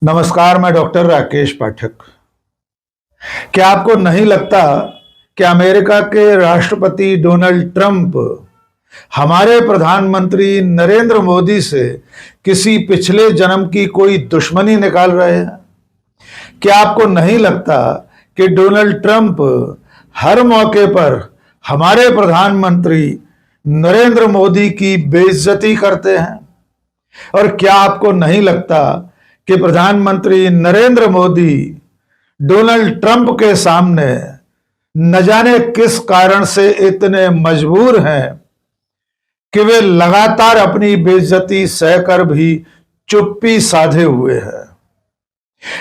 नमस्कार, मैं डॉक्टर राकेश पाठक। क्या आपको नहीं लगता कि अमेरिका के राष्ट्रपति डोनाल्ड ट्रंप हमारे प्रधानमंत्री नरेंद्र मोदी से किसी पिछले जन्म की कोई दुश्मनी निकाल रहे हैं? क्या आपको नहीं लगता कि डोनाल्ड ट्रंप हर मौके पर हमारे प्रधानमंत्री नरेंद्र मोदी की बेइज्जती करते हैं? और क्या आपको नहीं लगता कि प्रधानमंत्री नरेंद्र मोदी डोनाल्ड ट्रंप के सामने न जाने किस कारण से इतने मजबूर हैं कि वे लगातार अपनी बेइज्जती सहकर भी चुप्पी साधे हुए हैं?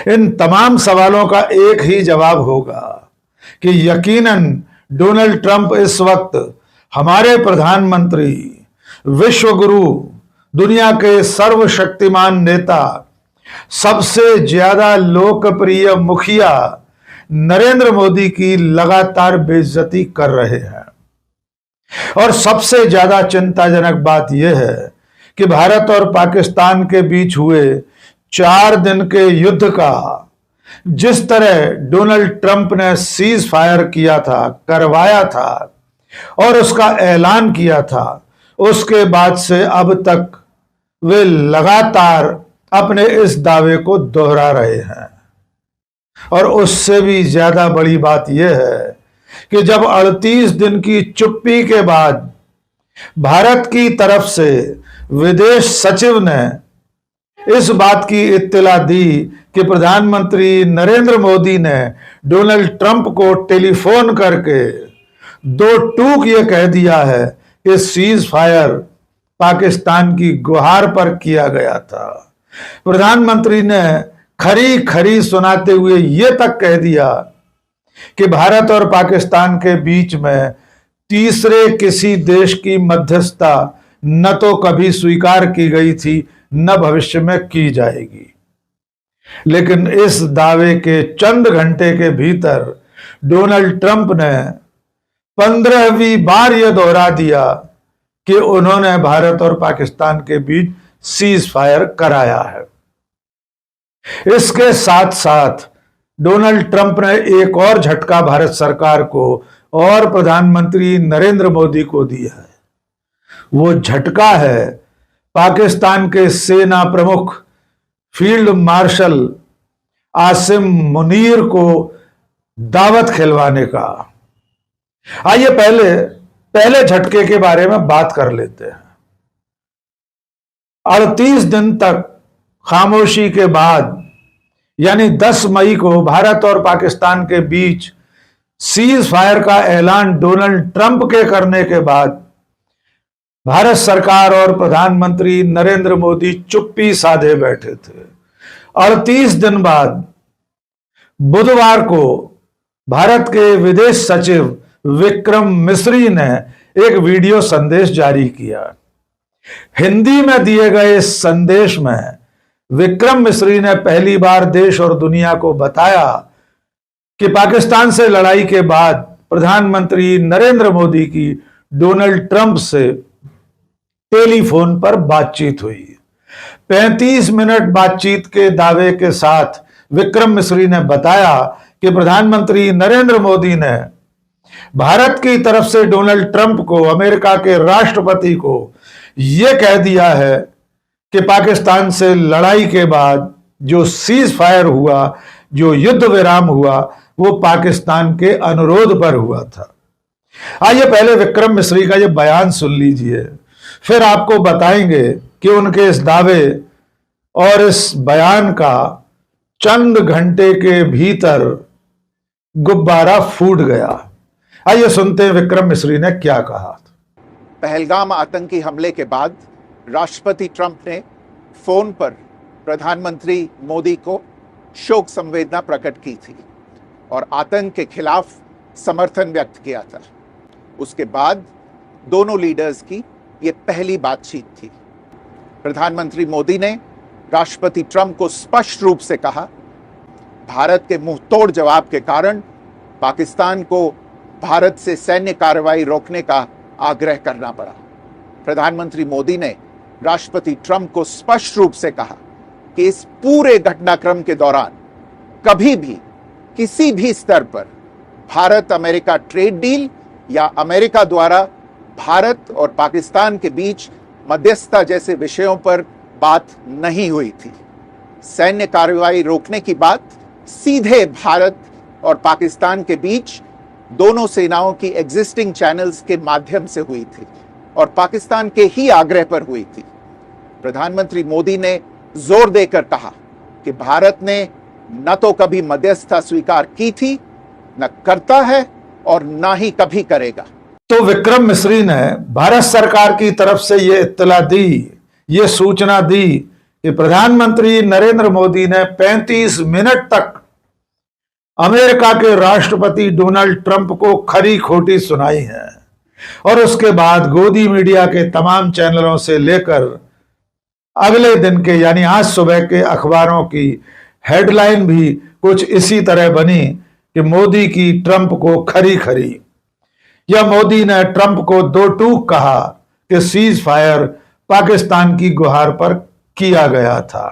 इन तमाम सवालों का एक ही जवाब होगा कि यकीनन डोनाल्ड ट्रंप इस वक्त हमारे प्रधानमंत्री, विश्वगुरु, दुनिया के सर्वशक्तिमान नेता, सबसे ज्यादा लोकप्रिय मुखिया नरेंद्र मोदी की लगातार बेइज्जती कर रहे हैं। और सबसे ज्यादा चिंताजनक बात यह है कि भारत और पाकिस्तान के बीच हुए 4 दिन के युद्ध का जिस तरह डोनाल्ड ट्रंप ने सीज फायर किया था, करवाया था और उसका ऐलान किया था, उसके बाद से अब तक वे लगातार अपने इस दावे को दोहरा रहे हैं। और उससे भी ज्यादा बड़ी बात यह है कि जब 38 दिन की चुप्पी के बाद भारत की तरफ से विदेश सचिव ने इस बात की इत्तला दी कि प्रधानमंत्री नरेंद्र मोदी ने डोनाल्ड ट्रंप को टेलीफोन करके 2 टूक ये कह दिया है कि सीज फायर पाकिस्तान की गुहार पर किया गया था। प्रधानमंत्री ने खरी खरी सुनाते हुए यह तक कह दिया कि भारत और पाकिस्तान के बीच में तीसरे किसी देश की मध्यस्थता न तो कभी स्वीकार की गई थी, न भविष्य में की जाएगी। लेकिन इस दावे के चंद घंटे के भीतर डोनाल्ड ट्रंप ने 15वीं बार यह दोहरा दिया कि उन्होंने भारत और पाकिस्तान के बीच सीज फायर कराया है। इसके साथ साथ डोनाल्ड ट्रंप ने एक और झटका भारत सरकार को और प्रधानमंत्री नरेंद्र मोदी को दिया है। वो झटका है पाकिस्तान के सेना प्रमुख फील्ड मार्शल आसिम मुनीर को दावत खिलवाने का। आइए पहले झटके के बारे में बात कर लेते हैं। 38 दिन तक खामोशी के बाद यानी 10 मई को भारत और पाकिस्तान के बीच सीज फायर का ऐलान डोनाल्ड ट्रंप के करने के बाद भारत सरकार और प्रधानमंत्री नरेंद्र मोदी चुप्पी साधे बैठे थे। 38 दिन बाद बुधवार को भारत के विदेश सचिव विक्रम मिस्री ने एक वीडियो संदेश जारी किया। हिंदी में दिए गए इस संदेश में विक्रम मिस्री ने पहली बार देश और दुनिया को बताया कि पाकिस्तान से लड़ाई के बाद प्रधानमंत्री नरेंद्र मोदी की डोनाल्ड ट्रंप से टेलीफोन पर बातचीत हुई। 35 मिनट बातचीत के दावे के साथ विक्रम मिस्री ने बताया कि प्रधानमंत्री नरेंद्र मोदी ने भारत की तरफ से डोनाल्ड ट्रंप को, अमेरिका के राष्ट्रपति को, यह कह दिया है कि पाकिस्तान से लड़ाई के बाद जो सीज फायर हुआ, जो युद्ध विराम हुआ, वो पाकिस्तान के अनुरोध पर हुआ था। आइए पहले विक्रम मिस्री का यह बयान सुन लीजिए, फिर आपको बताएंगे कि उनके इस दावे और इस बयान का चंद घंटे के भीतर गुब्बारा फूट गया। आइए सुनते हैं विक्रम मिस्री ने क्या कहा। पहलगाम आतंकी हमले के बाद राष्ट्रपति ट्रंप ने फोन पर प्रधानमंत्री मोदी को शोक संवेदना प्रकट की थी और आतंक के खिलाफ समर्थन व्यक्त किया था। उसके बाद दोनों लीडर्स की यह पहली बातचीत थी। प्रधानमंत्री मोदी ने राष्ट्रपति ट्रंप को स्पष्ट रूप से कहा, भारत के मुंहतोड़ जवाब के कारण पाकिस्तान को भारत से सैन्य कार्रवाई रोकने का आग्रह करना पड़ा। प्रधानमंत्री मोदी ने राष्ट्रपति ट्रंप को स्पष्ट रूप से कहा कि इस पूरे घटनाक्रम के दौरान कभी भी किसी भी स्तर पर भारत अमेरिका ट्रेड डील या अमेरिका द्वारा भारत और पाकिस्तान के बीच मध्यस्थता जैसे विषयों पर बात नहीं हुई थी। सैन्य कार्रवाई रोकने की बात सीधे भारत और पाकिस्तान के बीच दोनों सेनाओं की एग्जिस्टिंग चैनल्स के माध्यम से हुई थी और पाकिस्तान के ही आग्रह पर हुई थी। प्रधानमंत्री मोदी ने जोर देकर कहा कि भारत ने न तो कभी मध्यस्थता स्वीकार की थी, न करता है और न ही कभी करेगा। तो विक्रम मिस्री ने भारत सरकार की तरफ से यह इत्तला दी, ये सूचना दी कि प्रधानमंत्री नरेंद्र मोदी ने 35 मिनट तक अमेरिका के राष्ट्रपति डोनाल्ड ट्रंप को खरी खोटी सुनाई है और उसके बाद गोदी मीडिया के तमाम चैनलों से लेकर अगले दिन के यानी आज सुबह के अखबारों की हेडलाइन भी कुछ इसी तरह बनी कि मोदी की ट्रंप को खरी खरी, या मोदी ने ट्रंप को दो टूक कहा कि सीज फायर पाकिस्तान की गुहार पर किया गया था।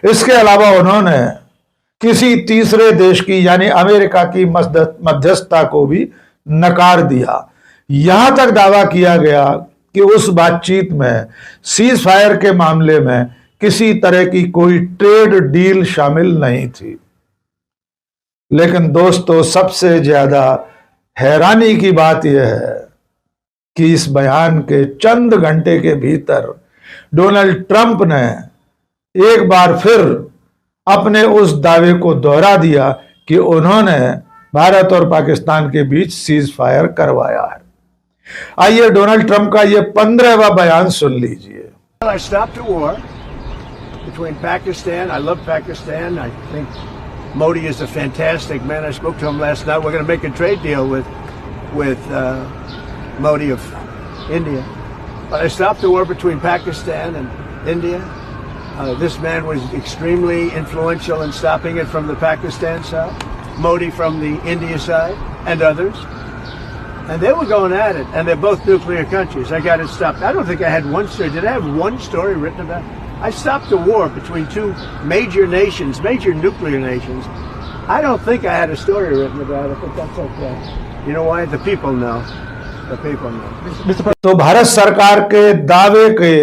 इसके अलावा उन्होंने किसी तीसरे देश की यानी अमेरिका की मध्यस्थता को भी नकार दिया। यहां तक दावा किया गया कि उस बातचीत में सीज फायर के मामले में किसी तरह की कोई ट्रेड डील शामिल नहीं थी। लेकिन दोस्तों, सबसे ज्यादा हैरानी की बात यह है कि इस बयान के चंद घंटे के भीतर डोनाल्ड ट्रंप ने एक बार फिर अपने उस दावे को दोहरा दिया कि उन्होंने भारत और पाकिस्तान के बीच सीज फायर करवाया है। आइए डोनाल्ड ट्रंप का यह 15वां बयान सुन लीजिए। I stopped a war between Pakistan. I love Pakistan. I think Modi is a fantastic man. I spoke to him last night. We're going to make a trade deal with Modi of India. But I stopped the war between Pakistan and India. This man was extremely influential in stopping it from the Pakistan side, Modi from the India side, and others. And they were going at it, and they're both nuclear countries. I got it stopped. I don't think I had one story. Did I have one story written about it? I stopped a war between two major nations, major nuclear nations. I don't think I had a story written about it, but that's okay. You know why? The people know. The people know. तो भारत सरकार के दावे के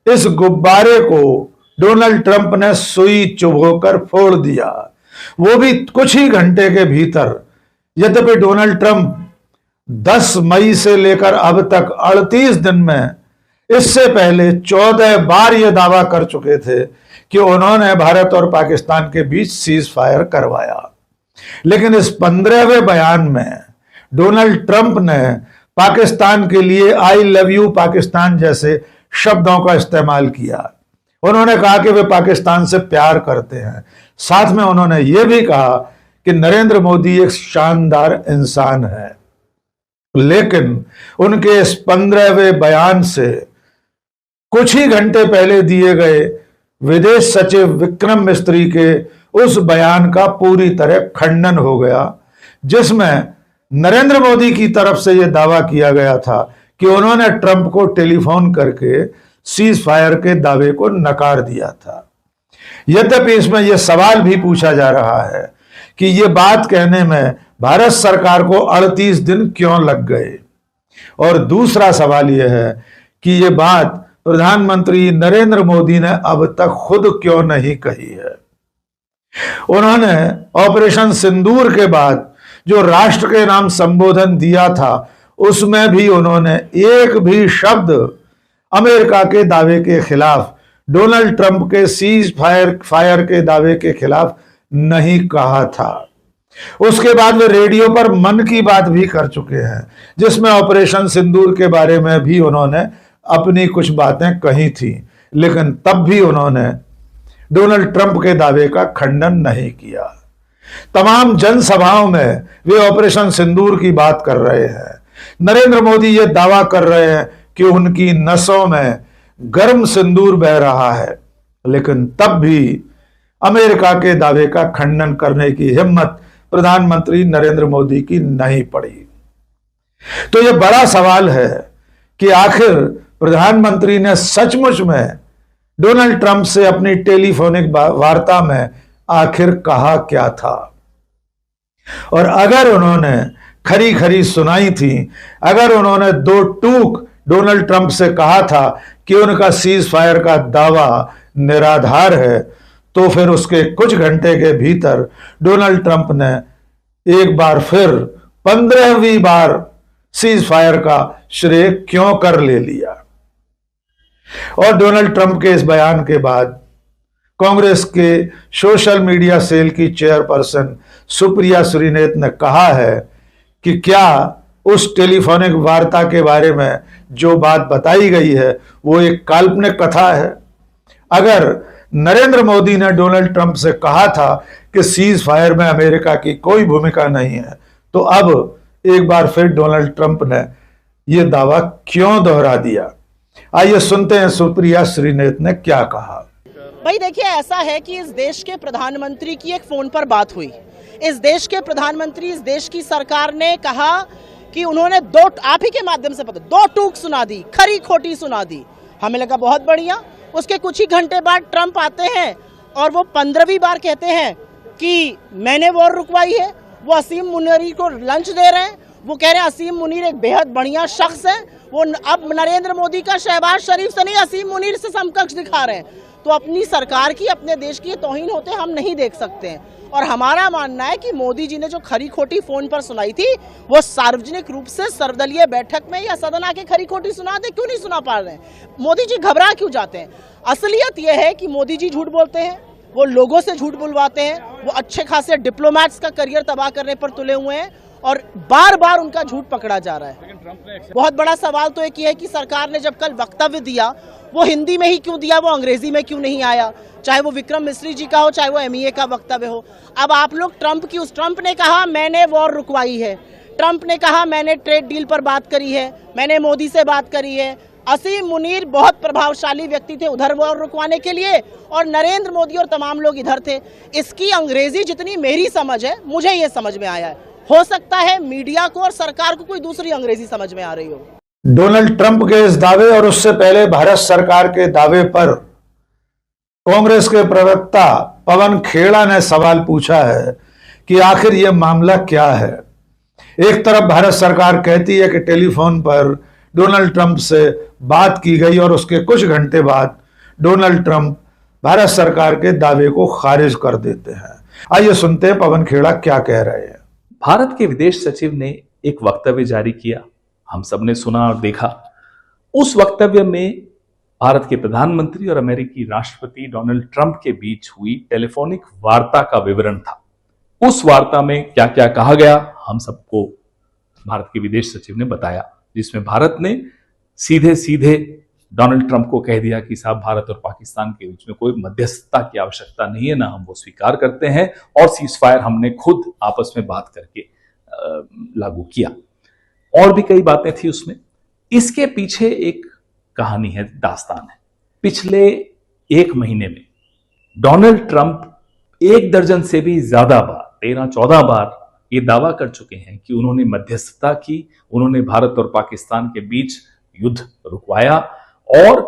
इस गुब्बारे को Donald Trump ने सुई चुभोकर फोड़ दिया, वो भी कुछ ही घंटे के भीतर। यद्यपि डोनाल्ड ट्रंप 10 मई से लेकर अब तक 38 दिन में इससे पहले 14 बार यह दावा कर चुके थे कि उन्होंने भारत और पाकिस्तान के बीच सीज फायर करवाया। लेकिन इस 15वें बयान में डोनाल्ड ट्रंप ने पाकिस्तान के लिए आई लव यू पाकिस्तान जैसे शब्दों का इस्तेमाल किया। उन्होंने कहा कि वे पाकिस्तान से प्यार करते हैं। साथ में उन्होंने यह भी कहा कि नरेंद्र मोदी एक शानदार इंसान है। लेकिन उनके इस 15वें बयान से कुछ ही घंटे पहले दिए गए विदेश सचिव विक्रम मिस्री के उस बयान का पूरी तरह खंडन हो गया, जिसमें नरेंद्र मोदी की तरफ से यह दावा किया गया था कि उन्होंने ट्रंप को टेलीफोन करके सीज फायर के दावे को नकार दिया था। यद्यपि इसमें यह सवाल भी पूछा जा रहा है कि यह बात कहने में भारत सरकार को 38 दिन क्यों लग गए, और दूसरा सवाल यह है कि यह बात प्रधानमंत्री नरेंद्र मोदी ने अब तक खुद क्यों नहीं कही है। उन्होंने ऑपरेशन सिंदूर के बाद जो राष्ट्र के नाम संबोधन दिया था, उसमें भी उन्होंने एक भी शब्द अमेरिका के दावे के खिलाफ, डोनाल्ड ट्रंप के सीज फायर के दावे के खिलाफ नहीं कहा था। उसके बाद वे रेडियो पर मन की बात भी कर चुके हैं, जिसमें ऑपरेशन सिंदूर के बारे में भी उन्होंने अपनी कुछ बातें कही थी, लेकिन तब भी उन्होंने डोनाल्ड ट्रंप के दावे का खंडन नहीं किया। तमाम जनसभाओं में वे ऑपरेशन सिंदूर की बात कर रहे हैं। नरेंद्र मोदी ये दावा कर रहे हैं कि उनकी नसों में गर्म सिंदूर बह रहा है, लेकिन तब भी अमेरिका के दावे का खंडन करने की हिम्मत प्रधानमंत्री नरेंद्र मोदी की नहीं पड़ी। तो यह बड़ा सवाल है कि आखिर प्रधानमंत्री ने सचमुच में डोनाल्ड ट्रंप से अपनी टेलीफोनिक वार्ता में आखिर कहा क्या था। और अगर उन्होंने खरी खरी सुनाई थी, अगर उन्होंने दो टूक डोनाल्ड ट्रंप से कहा था कि उनका सीज फायर का दावा निराधार है, तो फिर उसके कुछ घंटे के भीतर डोनाल्ड ट्रंप ने एक बार फिर 15वीं बार सीज फायर का श्रेय क्यों कर ले लिया। और डोनाल्ड ट्रंप के इस बयान के बाद कांग्रेस के सोशल मीडिया सेल की चेयरपर्सन सुप्रिया श्रीनेत ने कहा है कि क्या उस टेलीफोनिक वार्ता के बारे में जो बात बताई गई है वो एक काल्पनिक कथा है। अगर नरेंद्र मोदी ने डोनाल्ड ट्रंप से कहा था कि सीज फायर में अमेरिका की कोई भूमिका नहीं है, तो अब एक बार फिर डोनाल्ड ट्रंप ने यह दावा क्यों दोहरा दिया। आइए सुनते हैं सुप्रिया श्रीनेत ने क्या कहा। भाई देखिए, ऐसा है कि इस देश के प्रधानमंत्री की एक फोन पर बात हुई। इस देश के प्रधानमंत्री, इस देश की सरकार ने कहा कि उन्होंने आप ही के माध्यम से दो टूक सुना दी, खरी खोटी सुना दी। हमें लगा बहुत बढ़िया। उसके कुछ ही घंटे बाद ट्रंप आते हैं और वो 15वीं बार कहते हैं कि मैंने वॉर रुकवाई है। वो असीम मुनीर को लंच दे रहे हैं। वो कह रहे हैं असीम मुनीर एक बेहद बढ़िया शख्स है। वो अब नरेंद्र मोदी का शहबाज शरीफ से नहीं, असीम मुनीर से समकक्ष दिखा रहे हैं। तो अपनी सरकार की, अपने देश की तौहीन होते हम नहीं देख सकते हैं। और हमारा मानना है कि मोदी जी ने जो खरी खोटी फोन पर सुनाई थी, वो सार्वजनिक रूप से सर्वदलीय बैठक में या सदन आके खरी खोटी सुना दे। क्यों नहीं सुना पा रहे हैं? मोदी जी घबरा क्यों जाते हैं? असलियत यह है कि मोदी जी झूठ बोलते हैं, वो लोगों से झूठ बुलवाते हैं, वो अच्छे खासे डिप्लोमैट्स का करियर तबाह करने पर तुले हुए हैं और बार बार उनका झूठ पकड़ा जा रहा है। बहुत बड़ा सवाल तो एक ही है कि सरकार ने जब कल वक्तव्य दिया वो हिंदी में ही क्यों दिया, वो अंग्रेजी में क्यों नहीं आया? चाहे वो विक्रम मिश्री जी का हो, चाहे वो एमईए का वक्तव्य हो। अब आप लोग ट्रंप ने कहा मैंने वॉर रुकवाई है, ट्रंप ने कहा मैंने ट्रेड डील पर बात करी है, मैंने मोदी से बात करी है। असीम मुनीर बहुत प्रभावशाली व्यक्ति थे उधर वॉर रुकवाने के लिए, और नरेंद्र मोदी और तमाम लोग इधर थे। इसकी अंग्रेजी जितनी मेरी समझ है, मुझे ये समझ में आया है। हो सकता है मीडिया को और सरकार को कोई दूसरी अंग्रेजी समझ में आ रही हो। डोनाल्ड ट्रंप के इस दावे और उससे पहले भारत सरकार के दावे पर कांग्रेस के प्रवक्ता पवन खेड़ा ने सवाल पूछा है कि आखिर यह मामला क्या है। एक तरफ भारत सरकार कहती है कि टेलीफोन पर डोनाल्ड ट्रंप से बात की गई और उसके कुछ घंटे बाद डोनाल्ड ट्रंप भारत सरकार के दावे को खारिज कर देते हैं। आइए सुनते हैं पवन खेड़ा क्या कह रहे हैं। भारत के विदेश सचिव ने एक वक्तव्य जारी किया, हम सबने सुना और देखा। उस वक्तव्य में भारत के प्रधानमंत्री और अमेरिकी राष्ट्रपति डोनाल्ड ट्रंप के बीच हुई टेलीफोनिक वार्ता का विवरण था। उस वार्ता में क्या क्या कहा गया हम सबको भारत के विदेश सचिव ने बताया, जिसमें भारत ने सीधे सीधे डोनाल्ड ट्रंप को कह दिया कि साहब भारत और पाकिस्तान के बीच में कोई मध्यस्थता की आवश्यकता नहीं है, ना हम वो स्वीकार करते हैं, और सीज फायर हमने खुद आपस में बात करके लागू किया। और भी कई बातें थी उसमें। इसके पीछे एक कहानी है, दास्तान है। पिछले एक महीने में डोनाल्ड ट्रंप 1 दर्जन से भी ज्यादा बार, 13-14 बार ये दावा कर चुके हैं कि उन्होंने मध्यस्थता की, उन्होंने भारत और पाकिस्तान के बीच युद्ध रुकवाया और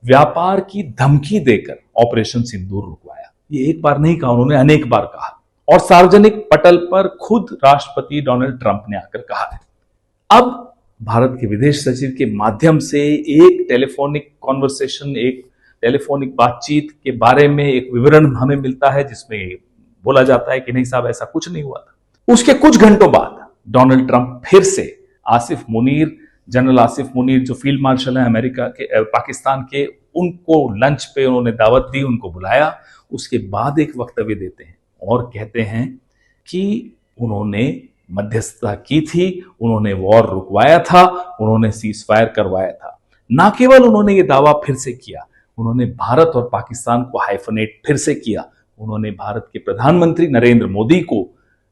व्यापार की धमकी देकर ऑपरेशन सिंदूर रुकवाया। ये एक बार नहीं कहा, उन्होंने अनेक बार कहा, और सार्वजनिक पटल पर खुद राष्ट्रपति डोनाल्ड ट्रंप ने आकर कहा है। अब भारत के विदेश सचिव के माध्यम से एक टेलीफोनिक कॉन्वर्सेशन, एक टेलीफोनिक बातचीत के बारे में एक विवरण हमें मिलता है, जिसमें बोला जाता है कि नहीं साहब ऐसा कुछ नहीं हुआ था। उसके कुछ घंटों बाद डोनाल्ड ट्रंप फिर से आसिफ मुनीर, जनरल आसिफ मुनीर जो फील्ड मार्शल है अमेरिका के, पाकिस्तान के, उनको लंच पे उन्होंने दावत दी, उनको बुलाया। उसके बाद एक वक्तव्य देते हैं और कहते हैं कि उन्होंने मध्यस्थता की थी, उन्होंने वॉर रुकवाया था, उन्होंने सीज फायर करवाया था। ना केवल उन्होंने ये दावा फिर से किया, उन्होंने भारत और पाकिस्तान को हाइफनेट फिर से किया। उन्होंने भारत के प्रधानमंत्री नरेंद्र मोदी को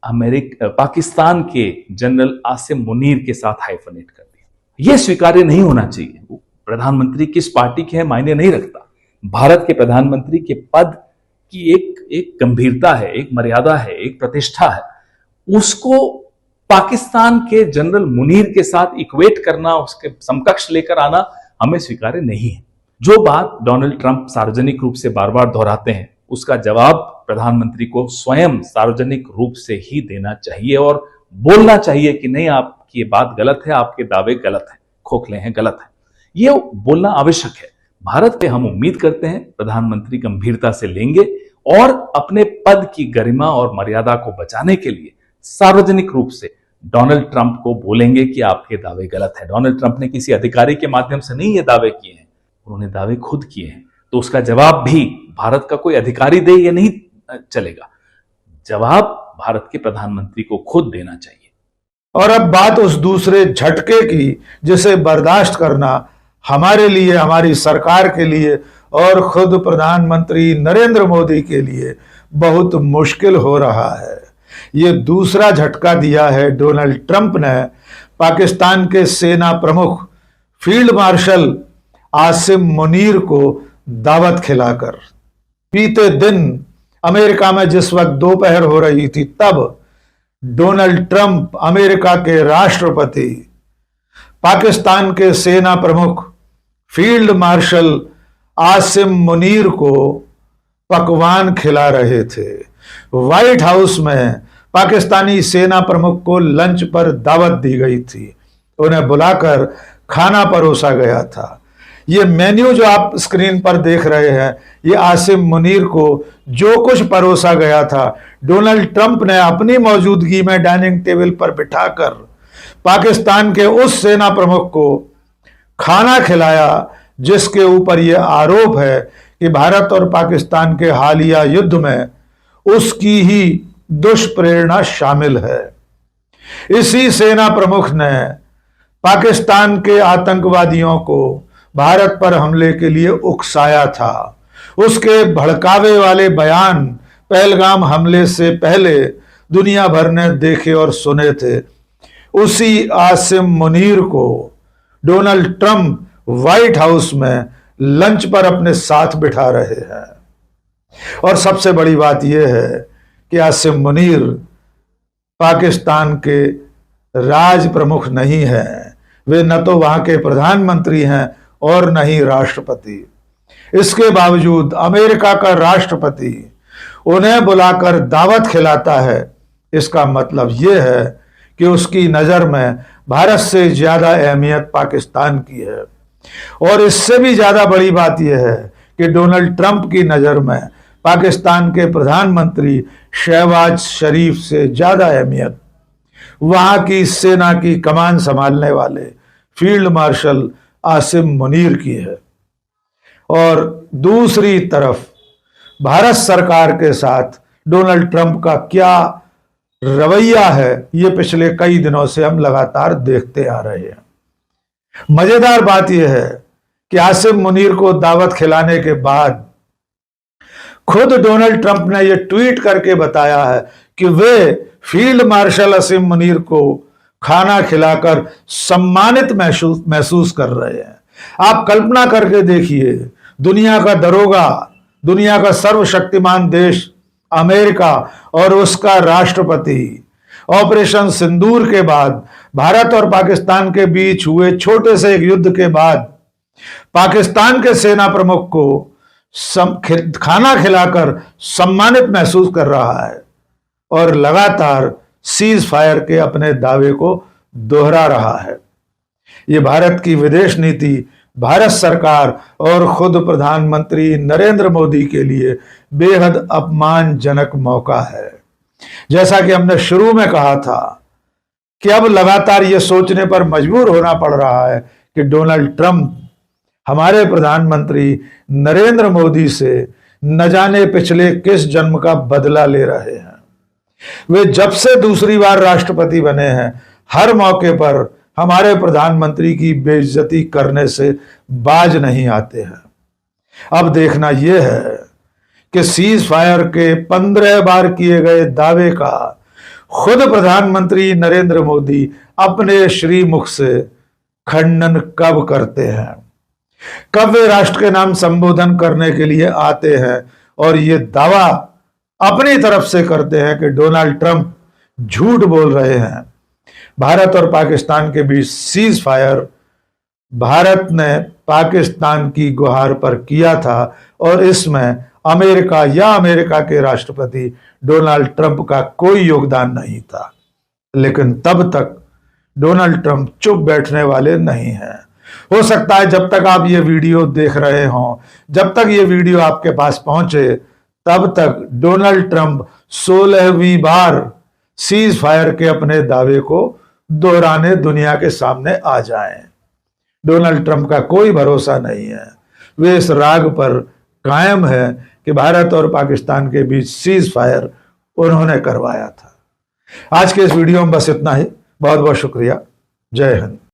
पाकिस्तान के जनरल आसिम मुनीर के साथ हाइफनेट कर दिया। यह स्वीकार्य नहीं होना चाहिए। वो प्रधानमंत्री किस पार्टी के हैं मायने नहीं रखता। भारत के प्रधानमंत्री के पद की एक गंभीरता है, एक मर्यादा है, एक प्रतिष्ठा है। उसको पाकिस्तान के जनरल मुनीर के साथ इक्वेट करना, उसके समकक्ष लेकर आना हमें स्वीकार्य नहीं है। जो बात डोनाल्ड ट्रंप सार्वजनिक रूप से बार बार दोहराते हैं, उसका जवाब प्रधानमंत्री को स्वयं सार्वजनिक रूप से ही देना चाहिए और बोलना चाहिए कि नहीं, आपकी ये बात गलत है, आपके दावे गलत है, खोखले हैं, गलत है। ये बोलना आवश्यक है। भारत पे हम उम्मीद करते हैं प्रधानमंत्री गंभीरता से लेंगे और अपने पद की गरिमा और मर्यादा को बचाने के लिए सार्वजनिक रूप से डोनाल्ड ट्रंप को बोलेंगे कि आपके दावे गलत है। डोनाल्ड ट्रंप ने किसी अधिकारी के माध्यम से नहीं ये दावे किए हैं, उन्होंने दावे खुद किए हैं, तो उसका जवाब भी भारत का कोई अधिकारी दे, ये नहीं चलेगा। जवाब भारत के प्रधानमंत्री को खुद देना चाहिए। और अब बात उस दूसरे झटके की जिसे बर्दाश्त करना हमारे लिए, हमारी सरकार के लिए और खुद प्रधानमंत्री नरेंद्र मोदी के लिए बहुत मुश्किल हो रहा है। ये दूसरा झटका दिया है डोनाल्ड ट्रंप ने पाकिस्तान के सेना प्रमुख फील्ड मार्शल आसिम मुनीर को दावत खिलाकर। बीते दिन अमेरिका में जिस वक्त दोपहर हो रही थी, तब डोनाल्ड ट्रंप अमेरिका के राष्ट्रपति पाकिस्तान के सेना प्रमुख फील्ड मार्शल आसिम मुनीर को पकवान खिला रहे थे। व्हाइट हाउस में पाकिस्तानी सेना प्रमुख को लंच पर दावत दी गई थी, उन्हें बुलाकर खाना परोसा गया था। ये मेन्यू जो आप स्क्रीन पर देख रहे हैं, ये आसिम मुनीर को जो कुछ परोसा गया था, डोनाल्ड ट्रंप ने अपनी मौजूदगी में डाइनिंग टेबल पर बिठाकर पाकिस्तान के उस सेना प्रमुख को खाना खिलाया जिसके ऊपर यह आरोप है कि भारत और पाकिस्तान के हालिया युद्ध में उसकी ही दुष्प्रेरणा शामिल है। इसी सेना प्रमुख ने पाकिस्तान के आतंकवादियों को भारत पर हमले के लिए उकसाया था। उसके भड़कावे वाले बयान पहलगाम हमले से पहले दुनिया भर ने देखे और सुने थे। उसी आसिम मुनीर को डोनाल्ड ट्रंप व्हाइट हाउस में लंच पर अपने साथ बिठा रहे हैं। और सबसे बड़ी बात यह है कि आसिम मुनीर पाकिस्तान के राज प्रमुख नहीं है, वे न तो वहां के प्रधानमंत्री हैं और न ही राष्ट्रपति। इसके बावजूद अमेरिका का राष्ट्रपति उन्हें बुलाकर दावत खिलाता है। इसका मतलब यह है कि उसकी नजर में भारत से ज्यादा अहमियत पाकिस्तान की है। और इससे भी ज्यादा बड़ी बात यह है कि डोनाल्ड ट्रंप की नजर में पाकिस्तान के प्रधानमंत्री शहबाज शरीफ से ज्यादा अहमियत वहां की सेना की कमान संभालने वाले फील्ड मार्शल आसिम मुनीर की है। और दूसरी तरफ भारत सरकार के साथ डोनाल्ड ट्रंप का क्या रवैया है, ये पिछले कई दिनों से हम लगातार देखते आ रहे हैं। मजेदार बात यह है कि आसिम मुनीर को दावत खिलाने के बाद खुद डोनाल्ड ट्रंप ने यह ट्वीट करके बताया है कि वे फील्ड मार्शल आसिम मुनीर को खाना खिलाकर सम्मानित महसूस कर रहे हैं। आप कल्पना करके देखिए, दुनिया का दरोगा, दुनिया का सर्वशक्तिमान देश अमेरिका और उसका राष्ट्रपति ऑपरेशन सिंदूर के बाद, भारत और पाकिस्तान के बीच हुए छोटे से एक युद्ध के बाद पाकिस्तान के सेना प्रमुख को खाना खिलाकर सम्मानित महसूस कर रहा है और लगातार सीज फायर के अपने दावे को दोहरा रहा है। ये भारत की विदेश नीति, भारत सरकार और खुद प्रधानमंत्री नरेंद्र मोदी के लिए बेहद अपमानजनक मौका है। जैसा कि हमने शुरू में कहा था कि अब लगातार ये सोचने पर मजबूर होना पड़ रहा है कि डोनाल्ड ट्रंप हमारे प्रधानमंत्री नरेंद्र मोदी से न जाने पिछले किस जन्म का बदला ले रहे हैं। वे जब से दूसरी बार राष्ट्रपति बने हैं, हर मौके पर हमारे प्रधानमंत्री की बेइज्जती करने से बाज नहीं आते हैं। अब देखना यह है कि सीज फायर के 15 बार किए गए दावे का खुद प्रधानमंत्री नरेंद्र मोदी अपने श्रीमुख से खंडन कब करते हैं, कब वे राष्ट्र के नाम संबोधन करने के लिए आते हैं और ये दावा अपनी तरफ से करते हैं कि डोनाल्ड ट्रंप झूठ बोल रहे हैं। भारत और पाकिस्तान के बीच सीज फायर भारत ने पाकिस्तान की गुहार पर किया था और इसमें अमेरिका या अमेरिका के राष्ट्रपति डोनाल्ड ट्रंप का कोई योगदान नहीं था। लेकिन तब तक डोनाल्ड ट्रंप चुप बैठने वाले नहीं हैं। हो सकता है जब तक आप ये वीडियो देख रहे हों, जब तक ये वीडियो आपके पास पहुंचे, तब तक डोनाल्ड ट्रंप 16वीं बार सीज फायर के अपने दावे को दोहराने दुनिया के सामने आ जाएं। डोनाल्ड ट्रंप का कोई भरोसा नहीं है। वे इस राग पर कायम है कि भारत और पाकिस्तान के बीच सीज फायर उन्होंने करवाया था। आज के इस वीडियो में बस इतना ही। बहुत बहुत शुक्रिया। जय हिंद।